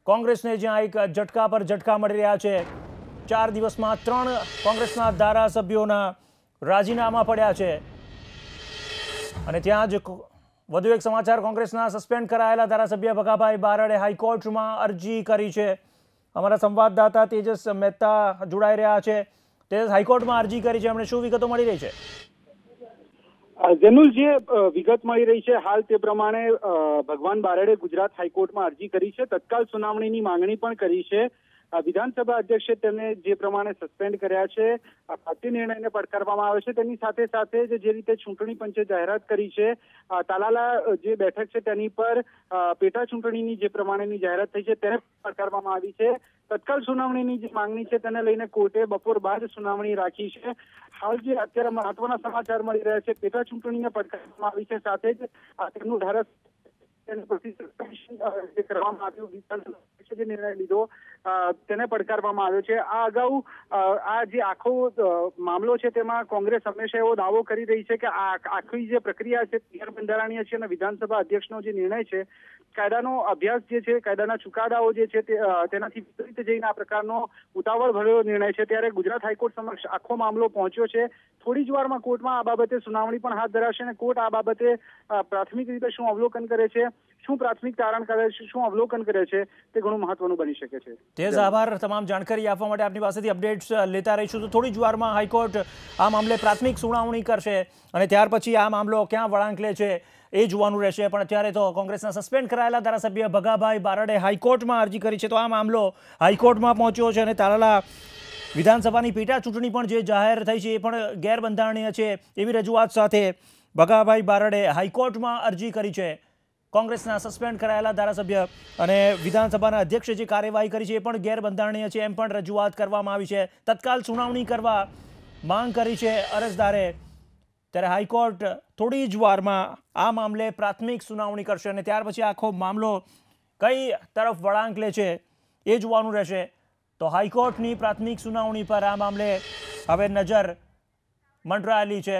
કોંગ્રેસને જ્યાં એક ઝટકા પર ઝટકા મળી રહ્યા છે। 4 દિવસમાં 3 કોંગ્રેસના ધારાસભ્યોના રાજીનામા પડ્યા છે અને ત્યાં જ વધુ એક સમાચાર, કોંગ્રેસના સસ્પેન્ડ કરાયેલા ધારાસભ્ય ભગાભાઈ બારડે હાઈકોર્ટમાં અરજી કરી છે। અમારા સંવાદદાતા તેજસ મહેતા જોડાઈ રહ્યા છે। તેજસ, હાઈકોર્ટમાં અરજી કરી છે, એમણે શું વિગતો મળી રહી છે? જેનુલ, જે વિગત મળી રહી છે હાલ તે પ્રમાણે ભગવાન બારડે ગુજરાત હાઈકોર્ટમાં અરજી કરી છે, તત્કાલ સુનાવણીની માંગણી પણ કરી છે। વિધાનસભા અધ્યક્ષે તેમને જે પ્રમાણે સસ્પેન્ડ કર્યા છે, તે નિર્ણયને પડકારવામાં આવે છે। તેની સાથે સાથે જે રીતે ચૂંટણી પંચે જાહેરાત કરી છે, તાલાલા જે બેઠક છે તેની પર પેટા ચૂંટણીની જે પ્રમાણેની જાહેરાત થઈ છે તેને પડકારવામાં આવી છે। તત્કાલ સુનાવણીની જે માંગણી છે તેને લઈને કોર્ટે બપોર બાદ સુનાવણી રાખી છે। હાલ જે અત્યારે મહત્વના સમાચાર મળી રહ્યા છે, પેટા ચૂંટણીને પડકારવામાં આવી છે, સાથે જ તેમનું કરવામાં આવ્યું, જે નિર્ણય લીધો તેને પડકારવામાં આવ્યો છે। આ અગાઉ આ જે આખો મામલો છે તેમાં કોંગ્રેસ હંમેશા એવો દાવો કરી રહી છે કે આ આખી જે પ્રક્રિયા છે ગેરબંધારણીય છે અને વિધાનસભા અધ્યક્ષનો જે નિર્ણય છે, કાયદાનો અભ્યાસ જે છે, કાયદાના ચુકાદાઓ જે છે તેનાથી વિપરીત જઈને આ પ્રકારનો ઉતાવળ ભર્યો નિર્ણય છે, ત્યારે ગુજરાત હાઈકોર્ટ સમક્ષ આખો મામલો પહોંચ્યો છે। થોડી જ વારમાં કોર્ટમાં આ બાબતે સુનાવણી પણ હાથ ધરાશે અને કોર્ટ આ બાબતે પ્રાથમિક રીતે શું અવલોકન કરે છે, શું પ્રાથમિક તારણ કરે છે, શું અવલોકન કરે છે, તે ઘણું મહત્વનું બની શકે છે। તેજ, આભાર તમામ જાણકારી આપવા માટે। આપની પાસેથી અપડેટ્સ લેતા રહીશું। તો થોડી જ વારમાં હાઈકોર્ટ આ મામલે પ્રાથમિક સુનાવણી કરશે અને ત્યાર પછી આ મામલો ક્યાં વળાંક લે છે એ જોવાનું રહેશે। પણ અત્યારે તો કોંગ્રેસના સસ્પેન્ડ કરાયેલા ધારાસભ્ય ભગાભાઈ બારડે હાઈકોર્ટમાં અરજી કરી છે, તો આ મામલો હાઈકોર્ટમાં પહોંચ્યો છે અને તાલાલા વિધાનસભાની પેટા ચૂંટણી પણ જે જાહેર થઈ છે એ પણ ગેરબંધારણીય છે એવી રજૂઆત સાથે ભગાભાઈ બારડે હાઈકોર્ટમાં અરજી કરી છે। કોંગ્રેસના સસ્પેન્ડ કરાયેલા ધારાસભ્ય અને વિધાનસભાના અધ્યક્ષે જે કાર્યવાહી કરી છે એ પણ ગેરબંધારણીય છે એમ પણ રજૂઆત કરવામાં આવી છે। તત્કાલ સુનાવણી કરવા માંગ કરી છે અરજદારે, ત્યારે હાઈકોર્ટ થોડી જ વારમાં આ મામલે પ્રાથમિક સુનાવણી કરશે અને ત્યાર પછી આખો મામલો કઈ તરફ વળાંક લે છે એ જોવાનું રહેશે। તો હાઈકોર્ટની પ્રાથમિક સુનાવણી પર આ મામલે હવે નજર મંડરાયેલી છે।